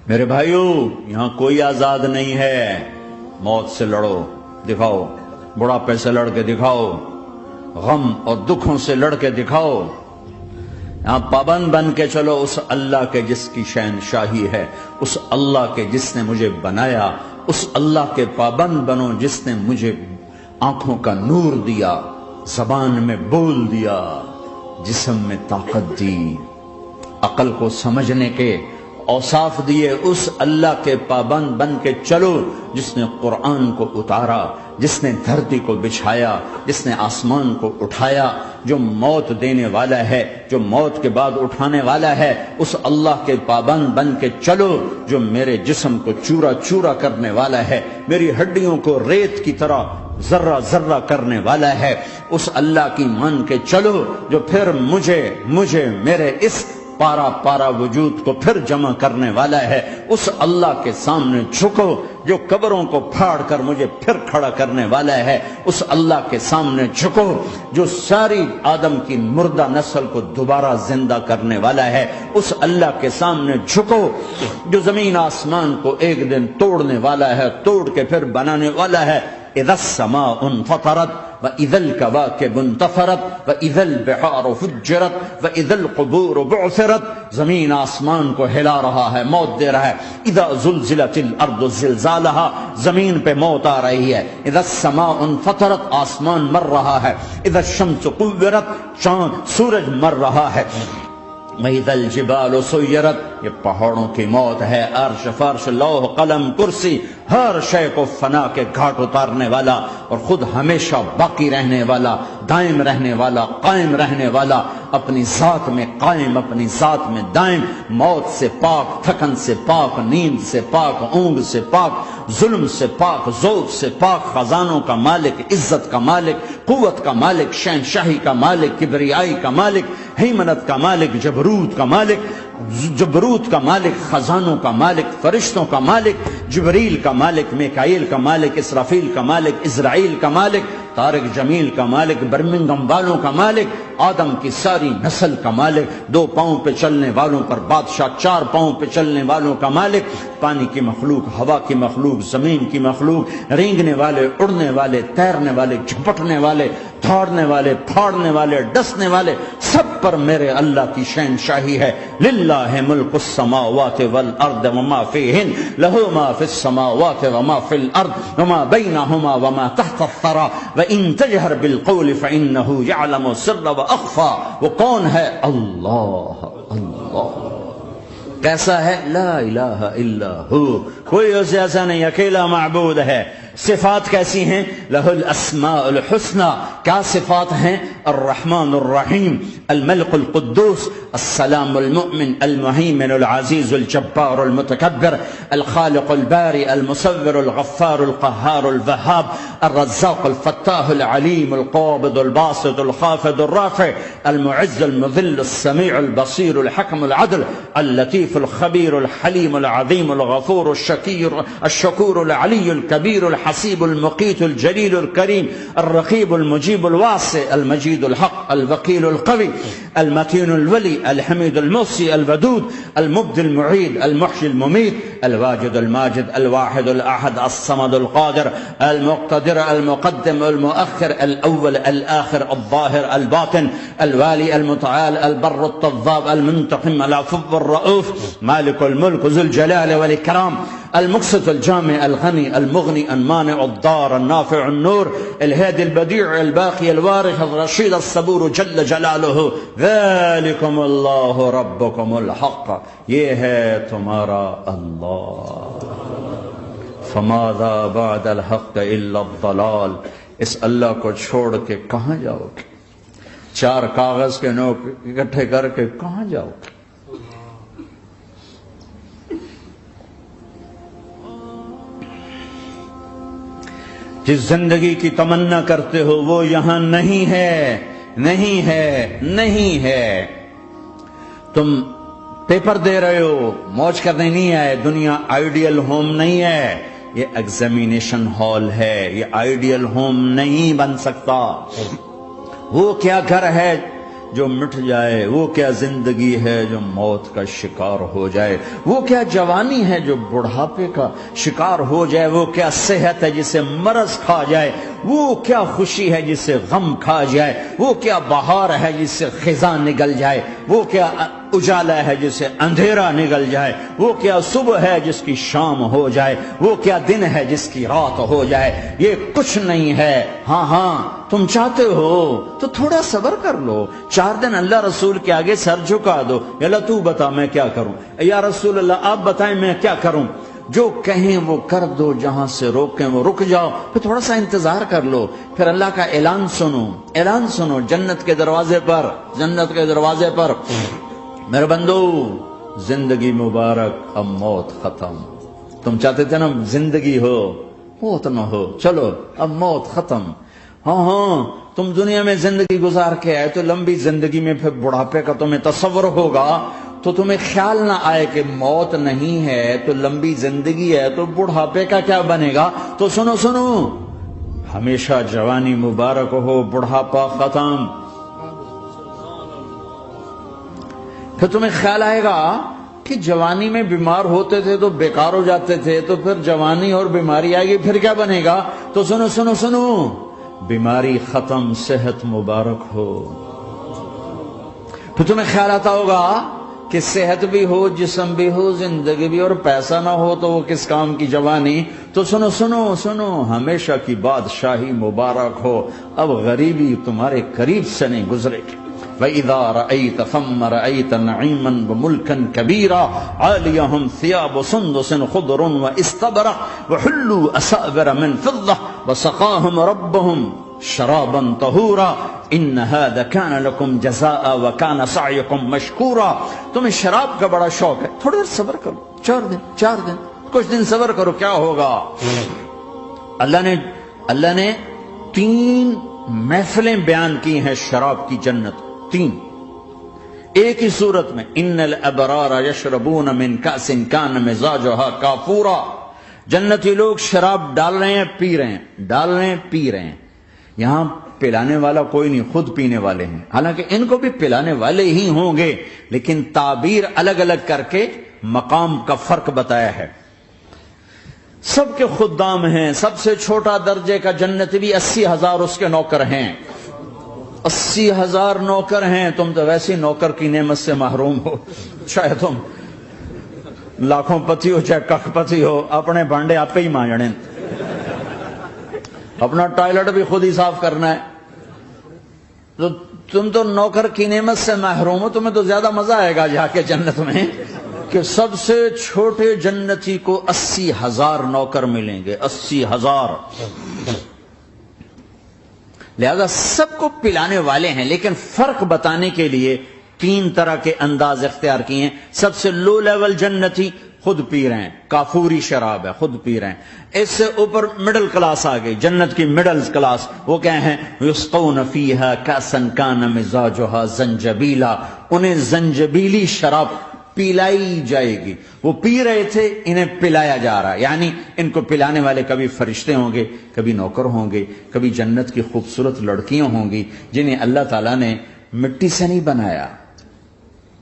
میرے بھائیوں، یہاں کوئی آزاد نہیں ہے۔ موت سے لڑو، دکھاؤ، بڑھاپے سے لڑ کے دکھاؤ، غم اور دکھوں سے لڑ کے دکھاؤ۔ یہاں پابند بن کے چلو اس اللہ کے جس کی شہنشاہی ہے، اس اللہ کے جس نے مجھے بنایا، اس اللہ کے پابند بنو جس نے مجھے آنکھوں کا نور دیا، زبان میں بول دیا، جسم میں طاقت دی، عقل کو سمجھنے کے اوصاف دیے۔ اس اللہ کے پابند بن کے چلو جس نے قرآن کو اتارا، جس نے دھرتی کو بچھایا، جس نے آسمان کو اٹھایا، جو موت دینے والا ہے، جو موت کے بعد اٹھانے والا ہے۔ اس اللہ کے پابند بن کے چلو جو میرے جسم کو چورا چورا کرنے والا ہے، میری ہڈیوں کو ریت کی طرح ذرہ ذرہ کرنے والا ہے۔ اس اللہ کی مان کے چلو جو پھر مجھے میرے اس پارا پارا وجود کو پھر جمع کرنے والا ہے۔ اس اللہ کے سامنے جھکو جو قبروں کو پھاڑ کر مجھے پھر کھڑا کرنے والا ہے۔ اس اللہ کے سامنے جھکو جو ساری آدم کی مردہ نسل کو دوبارہ زندہ کرنے والا ہے۔ اس اللہ کے سامنے جھکو جو زمین آسمان کو ایک دن توڑنے والا ہے، توڑ کے پھر بنانے والا ہے۔ اذا السماء انفطرت وَإِذَا الْكَوَاكِبُ انتَثَرَتْ وَإِذَا الْبِحَارُ فُجِّرَتْ وَإِذَا الْقُبُورُ بُعْثِرَتْ۔ زمین آسمان کو ہلا رہا ہے، موت دے رہا ہے۔ اذا زلزلت الارض زلزالها، زمین پہ موت آ رہی ہے۔ اذا السماء انفطرت، آسمان مر رہا ہے۔ اذا الشمس قُوِّرَتْ، چاند سورج مر رہا ہے۔ وَإِذَا الْجِبَالُ سُيِّرَتْ، یہ پہاڑوں کی موت ہے۔ عرش فرش لوح قلم کرسی، ہر شے کو فنا کے گھاٹ اتارنے والا اور خود ہمیشہ باقی رہنے والا، دائم رہنے والا، قائم رہنے والا، اپنی ذات میں قائم، اپنی ذات میں دائم، موت سے پاک، تھکن سے پاک، نیند سے پاک، اونگ سے پاک، ظلم سے پاک، ذوق سے پاک، خزانوں کا مالک، عزت کا مالک، قوت کا مالک، شہنشاہی کا مالک، کبریائی کا مالک، ہیمنت کا مالک، جبروت کا مالک، جبروت کا مالک، خزانوں کا مالک، فرشتوں کا مالک، جبریل کا مالک، میکائیل کا مالک، اسرافیل کا مالک، اسرائیل کا مالک، طارق جمیل کا مالک، برمنگم والوں کا مالک، آدم کی ساری نسل کا مالک، 2 پاؤں پہ چلنے والوں پر بادشاہ، 4 پاؤں پہ چلنے والوں کا مالک، پانی کی مخلوق، ہوا کی مخلوق، زمین کی مخلوق، رینگنے والے، اڑنے والے، تیرنے والے، جھپٹنے والے، دھاڑنے والے، پھاڑنے والے، ڈسنے والے، سب پر میرے اللہ کی شہنشاہی ہے۔ للہ ملک السماوات والارض وما فیہن، لہ ما فی السماوات وما فی الارض وما بینہما وما تحت الثری وان تجہر بالقول فانہ یعلم السر واخفی۔ وہ کون ہے؟ اللہ۔ اللہ کیسا ہے؟ لا الہ الا ہو، کوئی اسے ایسا نہیں، اکیلا معبود ہے۔ صفات کیسی ہیں؟ لہ الاسماء الحسنى، کیا صفات ہیں؟ الرحمن الرحیم، الملک القدوس، السلام المؤمن، المہیمن العزیز الجبار المتکبر، الخالق الباری المصور الغفار القہار الوہاب، الرزاق الفتاح العلیم القابض الباسط الخافض الرافع، المعز المذل السمیع البصیر الحکم العدل، اللطیف الخبیر الحلیم العظیم الغفور الشکور العلی الکبیر الحسیب المقیت الجلیل الکریم، الرقیب المجیب الواسع، المجید الحق، الوکیل القوی، المتین الولی، الحمید المحصی، الودود، المبدی المعید، المحشی المميت، الواجد الماجد، الواحد الأحد، الصمد القادر، المقتدر، المقدم، المؤخر، الأول، الآخر، الظاهر، الباطن، الوالي، المتعال، البر التواب، المنتقم، العفو الرؤوف، مالك الملك، ذو الجلال والإكرام، المقسط، الجامع، الغني، المغني، المانع، الضار، النافع، النور، الهادي، البديع، الباقي، الوارث، الرشيد، الصبور جل جلاله۔ ذلكم اللہ ربکم الحق، یہ ہے تمہارا اللہ۔ فماذا بعد الحق الا الضلال، اس اللہ کو چھوڑ کے کہاں جاؤ گے؟ 4 کاغذ کے نوٹ اکٹھے کر کے کہاں جاؤ گے؟ جس زندگی کی تمنا کرتے ہو وہ یہاں نہیں ہے، نہیں ہے، نہیں ہے۔ تم پیپر دے رہے ہو، موج کرنے نہیں آئے۔ دنیا آئیڈیل ہوم نہیں ہے، یہ ایگزامینیشن ہال ہے، یہ آئیڈیل ہوم نہیں بن سکتا۔ وہ کیا گھر ہے جو مٹ جائے، وہ کیا زندگی ہے جو موت کا شکار ہو جائے، وہ کیا جوانی ہے جو بڑھاپے کا شکار ہو جائے، وہ کیا صحت ہے جسے مرض کھا جائے، وہ کیا خوشی ہے جسے غم کھا جائے، وہ کیا بہار ہے جس سے خزاں نگل جائے، وہ کیا اجالا ہے جس سے اندھیرا نگل جائے، وہ کیا صبح ہے جس کی شام ہو جائے، وہ کیا دن ہے جس کی رات ہو جائے، یہ کچھ نہیں ہے۔ ہاں تم چاہتے ہو تو تھوڑا صبر کر لو، 4 دن اللہ رسول کے آگے سر جھکا دو، یا اللہ تو بتا میں کیا کروں، یا رسول اللہ آپ بتائیں میں کیا کروں، جو کہیں وہ کر دو، جہاں سے روکیں وہ رک جاؤ، پھر تھوڑا سا انتظار کر لو، پھر اللہ کا اعلان سنو جنت کے دروازے پر میرے بندو زندگی مبارک، اب موت ختم۔ تم چاہتے تھے نا زندگی ہو موت نہ ہو، چلو اب موت ختم۔ ہاں تم دنیا میں زندگی گزار کے آئے تو لمبی زندگی میں پھر بڑھاپے کا تمہیں تصور ہوگا تو تمہیں خیال نہ آئے کہ موت نہیں ہے تو لمبی زندگی ہے تو بڑھاپے کا کیا بنے گا۔ تو سنو ہمیشہ جوانی مبارک ہو، بڑھاپا ختم۔ پھر تمہیں خیال آئے گا کہ جوانی میں بیمار ہوتے تھے تو بیکار ہو جاتے تھے، تو پھر جوانی اور بیماری آئے گی پھر کیا بنے گا۔ تو سنو بیماری ختم، صحت مبارک ہو۔ پھر تمہیں خیال آتا ہوگا کہ صحت بھی ہو، جسم بھی ہو، زندگی بھی، اور پیسہ نہ ہو تو وہ کس کام کی جوانی۔ تو سنو ہمیشہ کی بادشاہی مبارک ہو، اب غریبی تمہارے قریب سے نہیں گزرے گی۔ وَإِذَا رَأَيْتَ ثَمَّ رَأَيْتَ نَعِيمًا وَمُلْكًا كَبِيرًا عَالِيَهُمْ ثِيَابُ سُنْدُسٍ خُضْرٌ وَإِسْتَبْرَقٍ وَحُلُّوا أَسَاوِرَ مِنْ فِضَّةٍ وَسَقَاهُمْ رَبُّهُمْ شَرَابًا طَهُورًا إِنَّ هَذَا كَانَ لَكُمْ جَزَاءً وَكَانَ سَعْيُكُمْ مَشْكُورًا۔ تمہیں شراب کا بڑا شوق ہے، تھوڑی دیر صبر کرو، 4 دن کچھ دن صبر کرو، کیا ہوگا۔ اللہ نے 3 محفلیں بیان کی ہیں شراب کی جنت، 3 ایک ہی صورت میں۔ ان الابرار یشربون من کأس کان مزاجها کافورا، جنتی لوگ شراب ڈال رہے ہیں پی رہے ہیں۔ یہاں پلانے والا کوئی نہیں، خود پینے والے ہیں، حالانکہ ان کو بھی پلانے والے ہی ہوں گے، لیکن تعبیر الگ الگ کر کے مقام کا فرق بتایا ہے۔ سب کے خدام ہیں، سب سے چھوٹا درجے کا جنت بھی 80,000 اس کے نوکر ہیں، 80,000 نوکر ہیں۔ تم تو ویسے نوکر کی نعمت سے محروم ہو، چاہے تم لاکھوں پتی ہو چاہے کخ پتی ہو، اپنے بانڈے آپ ہی مانجنے، اپنا ٹوائلٹ بھی خود ہی صاف کرنا ہے۔ تو تم تو نوکر کی نعمت سے محروم ہو، تمہیں تو زیادہ مزہ آئے گا جا کے جنت میں کہ سب سے چھوٹے جنتی کو 80,000 نوکر ملیں گے، 80,000۔ لہذا سب کو پلانے والے ہیں، لیکن فرق بتانے کے لیے 3 طرح کے انداز اختیار کیے ہیں۔ سب سے لو لیول جنتی خود پی رہے ہیں، کافوری شراب ہے، خود پی رہے ہیں۔ اس سے اوپر مڈل کلاس آ گئی، جنت کی مڈل کلاس، وہ کیا ہیں؟ یسقون فیہا کأسا کان مزاجها زنجبیلا، انہیں زنجبیلی شراب پلائی جائے گی۔ وہ پی رہے تھے، انہیں پلایا جا رہا ہے، یعنی ان کو پلانے والے کبھی فرشتے ہوں گے، کبھی نوکر ہوں گے، کبھی جنت کی خوبصورت لڑکیاں ہوں گی جنہیں اللہ تعالیٰ نے مٹی سے نہیں بنایا،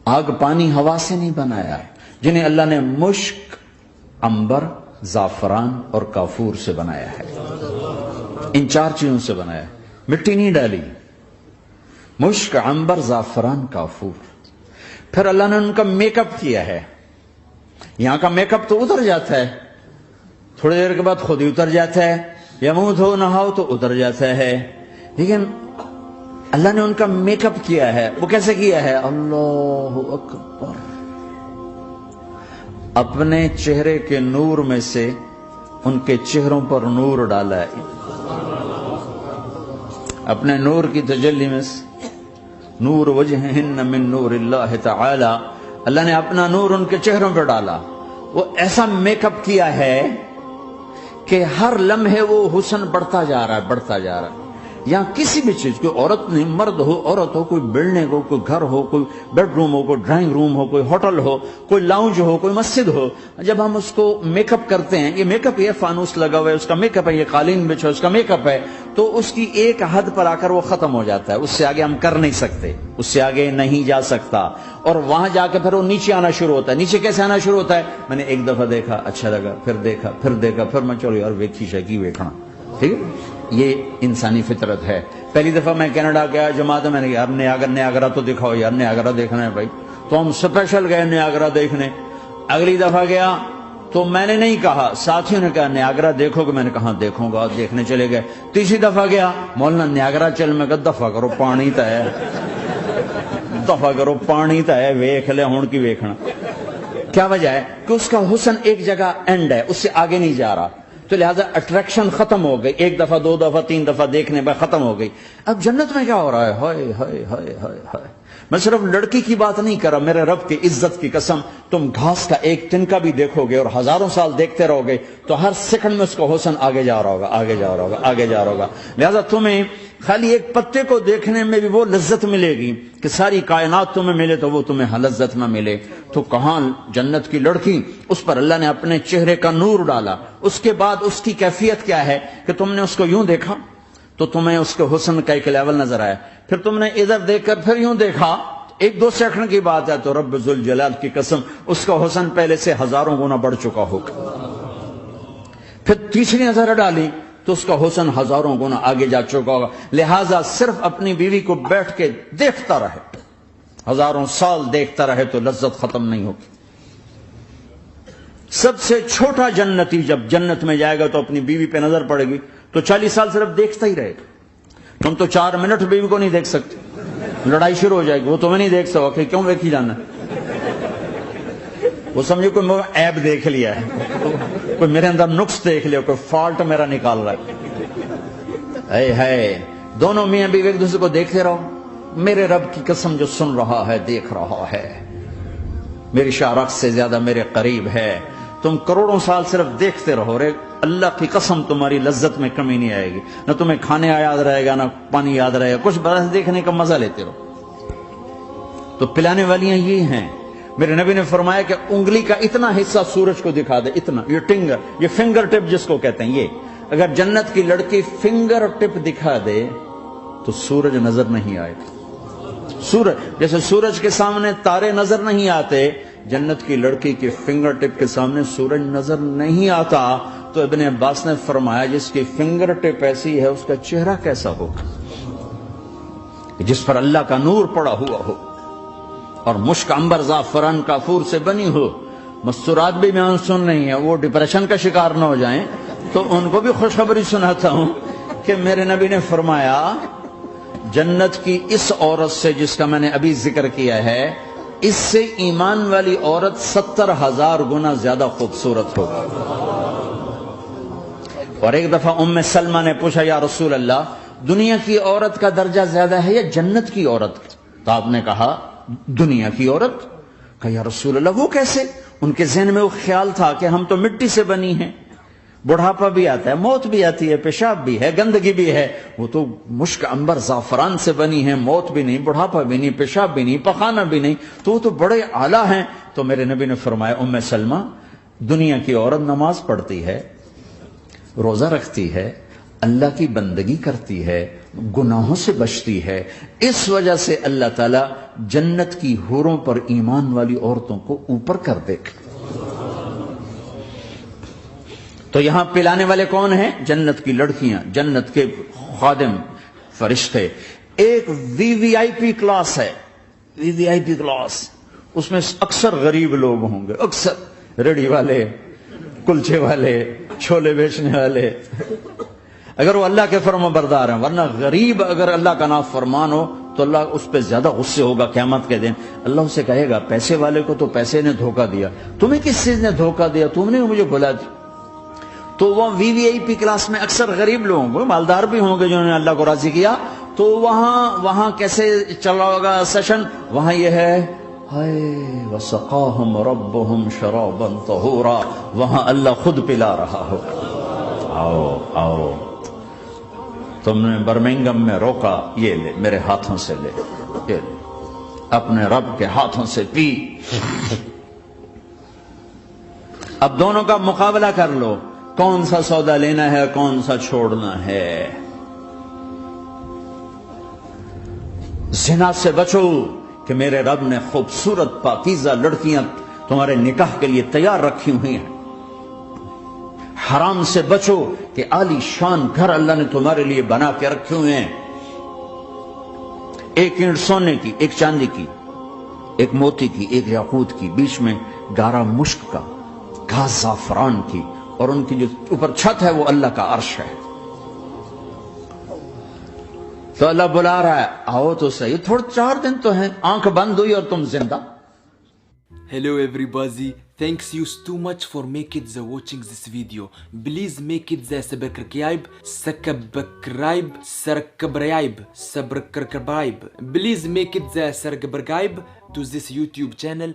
آگ پانی ہوا سے نہیں بنایا، جنہیں اللہ نے مشک، عنبر، زعفران اور کافور سے بنایا ہے۔ ان 4 چیزوں سے بنایا ہے، مٹی نہیں ڈالی، مشک، عنبر، زعفران، کافور۔ پھر اللہ نے ان کا میک اپ کیا ہے۔ یہاں کا میک اپ تو اتر جاتا ہے، تھوڑی دیر کے بعد خود ہی اتر جاتا ہے، یا منہ دھو نہاؤ تو اتر جاتا ہے، لیکن اللہ نے ان کا میک اپ کیا ہے۔ وہ کیسے کیا ہے؟ اللہ اکبر، اپنے چہرے کے نور میں سے ان کے چہروں پر نور ڈالا ہے، اپنے نور کی تجلی میں سے، نور وجہہن من نور اللہ تعالی، اللہ نے اپنا نور ان کے چہروں پہ ڈالا۔ وہ ایسا میک اپ کیا ہے کہ ہر لمحے وہ حسن بڑھتا جا رہا ہے۔ یا کسی بھی چیز، کوئی عورت نہیں، مرد ہو عورت ہو، کوئی بلڈنگ ہو، کوئی گھر ہو، کوئی بیڈ روم ہو، کوئی ڈرائنگ روم ہو، کوئی ہوٹل ہو، کوئی لاؤنج ہو، کوئی مسجد ہو، جب ہم اس کو میک اپ کرتے ہیں، یہ میک اپ، یہ فانوس لگا ہوا ہے اس کا میک اپ ہے، یہ قالین بچھا اس کا میک اپ ہے، تو اس کی ایک حد پر آ کر وہ ختم ہو جاتا ہے، اس سے آگے ہم کر نہیں سکتے، اس سے آگے نہیں جا سکتا، اور وہاں جا کے پھر وہ نیچے آنا شروع ہوتا ہے۔ نیچے کیسے آنا شروع ہوتا ہے؟ میں نے ایک دفعہ دیکھا، اچھا لگا، پھر دیکھا، پھر دیکھا، پھر میں چلو یار ویکھی شیکی ویکھنا، ٹھیک ہے؟ یہ انسانی فطرت ہے۔ پہلی دفعہ میں کینیڈا گیا جماعت میں نے کہا یار نیاگرا تو دکھاؤ یار، نیاگرا دیکھنا ہے بھائی، تو ہم اسپیشل گئے نیاگرا دیکھنے۔ اگلی دفعہ گیا تو میں نے نہیں کہا، ساتھیوں نے کہا نیاگرا دیکھو گے، میں نے کہا دیکھوں گا، دیکھنے چلے گئے۔ تیسری دفعہ گیا، مولانا نیاگرا چل، میں کہا دفعہ کرو پانی تا ہے، دفعہ کرو پانی تا ہے، ویکھ لے ہون کی ویکھنا۔ کیا وجہ ہے؟ کہ اس کا حسن ایک جگہ اینڈ ہے، اس سے آگے نہیں جا رہا، تو لہذا اٹریکشن ختم ہو گئی، ایک دفعہ دو دفعہ تین دفعہ دیکھنے بعد ختم ہو گئی۔ اب جنت میں کیا ہو رہا ہے؟ ہائے ہائے ہائے ہائے ہائے، میں صرف لڑکی کی بات نہیں کر رہا، میرے رب کی عزت کی قسم، تم گھاس کا ایک تنکا بھی دیکھو گے اور ہزاروں سال دیکھتے رہو گے تو ہر سیکنڈ میں اس کا حسن آگے جا رہا ہوگا، آگے جا رہا ہوگا، آگے جا رہا ہوگا۔ لہذا تمہیں خالی ایک پتے کو دیکھنے میں بھی وہ لذت ملے گی کہ ساری کائنات تمہیں ملے تو وہ تمہیں لذت نہ ملے، تو کہاں جنت کی لڑکی، اس پر اللہ نے اپنے چہرے کا نور ڈالا۔ اس کے بعد اس کی کیفیت کیا ہے کہ تم نے اس کو یوں دیکھا تو تمہیں اس کے حسن کا ایک لیول نظر آیا، پھر تم نے ادھر دیکھ کر پھر یوں دیکھا، ایک دو سیکنڈ کی بات ہے، تو رب ذوالجلال کی قسم اس کا حسن پہلے سے ہزاروں گنا بڑھ چکا ہوگا۔ پھر تیسری نظر ڈالی تو اس کا حسن ہزاروں گنا آگے جا چکا ہوگا۔ لہذا صرف اپنی بیوی کو بیٹھ کے دیکھتا رہے، ہزاروں سال دیکھتا رہے تو لذت ختم نہیں ہوگی۔ سب سے چھوٹا جنتی جب جنت میں جائے گا تو اپنی بیوی پہ نظر پڑے گی تو 40 سال صرف دیکھتا ہی رہے گا۔ تم تو 4 منٹ بیوی کو نہیں دیکھ سکتے، لڑائی شروع ہو جائے گی، وہ تمہیں نہیں دیکھ سکو کہ کیوں دیکھی جانا، وہ سمجھے کوئی عیب دیکھ لیا ہے، کوئی میرے اندر نقص دیکھ لیا، کوئی فالٹ میرا نکال رہا ہے۔ دونوں میاں بیوی ایک دوسرے کو دیکھتے رہو، میرے رب کی قسم جو سن رہا ہے، دیکھ رہا ہے، میری شارخ سے زیادہ میرے قریب ہے۔ تم کروڑوں سال صرف دیکھتے رہو، رے اللہ کی قسم تمہاری لذت میں کمی نہیں آئے گی، نہ تمہیں کھانے یاد رہے گا، نہ پانی یاد رہے گا، کچھ برس دیکھنے کا مزہ لیتے رہو۔ تو پلانے والیاں یہ ہیں۔ میرے نبی نے فرمایا کہ انگلی کا اتنا حصہ سورج کو دکھا دے، اتنا، یہ فنگر ٹپ جس کو کہتے ہیں، یہ اگر جنت کی لڑکی فنگر ٹپ دکھا دے تو سورج نظر نہیں آئے گا۔ سورج جیسے سورج کے سامنے تارے نظر نہیں آتے، جنت کی لڑکی کے فنگر ٹپ کے سامنے سورج نظر نہیں آتا۔ تو ابن عباس نے فرمایا جس کی فنگر ٹپ ایسی ہے اس کا چہرہ کیسا ہوگا، جس پر اللہ کا نور پڑا ہوا ہو اور مشک عنبر زعفران کافور سے بنی ہو۔ مستورات بھی میں سن رہی ہیں، وہ ڈپریشن کا شکار نہ ہو جائیں، تو ان کو بھی خوشخبری سناتا ہوں کہ میرے نبی نے فرمایا جنت کی اس عورت سے جس کا میں نے ابھی ذکر کیا ہے، اس سے ایمان والی عورت 70,000 گنا زیادہ خوبصورت ہوگی۔ اور ایک دفعہ ام سلمہ نے پوچھا یا رسول اللہ، دنیا کی عورت کا درجہ زیادہ ہے یا جنت کی عورت کا؟ تو آپ نے کہا دنیا کی عورت۔ کہا یا رسول اللہ وہ کیسے؟ ان کے ذہن میں وہ خیال تھا کہ ہم تو مٹی سے بنی ہیں، بڑھاپا بھی آتا ہے، موت بھی آتی ہے، پیشاب بھی ہے، گندگی بھی ہے، وہ تو مشک عنبر زعفران سے بنی ہے، موت بھی نہیں، بڑھاپا بھی نہیں، پیشاب بھی نہیں، پخانہ بھی نہیں، تو وہ تو بڑے اعلیٰ ہیں۔ تو میرے نبی نے فرمایا ام سلمہ، دنیا کی عورت نماز پڑھتی ہے، روزہ رکھتی ہے، اللہ کی بندگی کرتی ہے، گناہوں سے بچتی ہے، اس وجہ سے اللہ تعالیٰ جنت کی حوروں پر ایمان والی عورتوں کو اوپر کر دے گا۔ تو یہاں پلانے والے کون ہیں؟ جنت کی لڑکیاں، جنت کے خادم فرشتے۔ ایک وی وی آئی پی کلاس ہے، وی وی آئی پی کلاس، اس میں اکثر غریب لوگ ہوں گے، اکثر ریڑھی والے، کلچے والے، چھولے بیچنے والے، اگر وہ اللہ کے فرما بردار ہیں، ورنہ غریب اگر اللہ کا نافرمان ہو تو اللہ اس پہ زیادہ غصے ہوگا قیامت کے دن۔ اللہ اسے کہے گا پیسے والے کو تو پیسے نے دھوکہ دیا، تمہیں کس چیز نے دھوکہ دیا، تم نے مجھے بھلا دیا۔ تو وہ وی وی آئی پی کلاس میں اکثر غریب لوگ ہوں گے، مالدار بھی ہوں گے جنہوں نے اللہ کو راضی کیا، تو وہاں کیسے چل رہا ہوگا سیشن؟ وہاں یہ ہے ہائے وسقاہم ربہم شرابا طہورا، وہاں اللہ خود پلا رہا ہو۔ آؤ آؤ، تم نے برمنگم میں روکا، یہ لے میرے ہاتھوں سے لے، یہ لے اپنے رب کے ہاتھوں سے پی۔ اب دونوں کا مقابلہ کر لو، کون سا سودا لینا ہے کون سا چھوڑنا ہے۔ زنا سے بچو کہ میرے رب نے خوبصورت پاکیزہ لڑکیاں تمہارے نکاح کے لیے تیار رکھی ہوئی ہیں۔ حرام سے بچو کہ عالی شان گھر اللہ نے تمہارے لیے بنا کے رکھے ہوئے ہیں، ایک اینٹ سونے کی، ایک چاندی کی، ایک موتی کی، ایک یاقوت کی، بیچ میں گارا مشک کا، گھاس زعفران کی، اور ان کی جو اوپر چھت ہے وہ اللہ کا عرش ہے۔ تو اللہ بلا رہا ہے آؤ تو صحیح، تھوڑے 4 دن تو ہیں، آنکھ بند ہوئی اور تم زندہ۔ Hello everybody, thanks you too much for making the watching this video. Please make it the subscribe. Please make it the subscribe to this YouTube channel.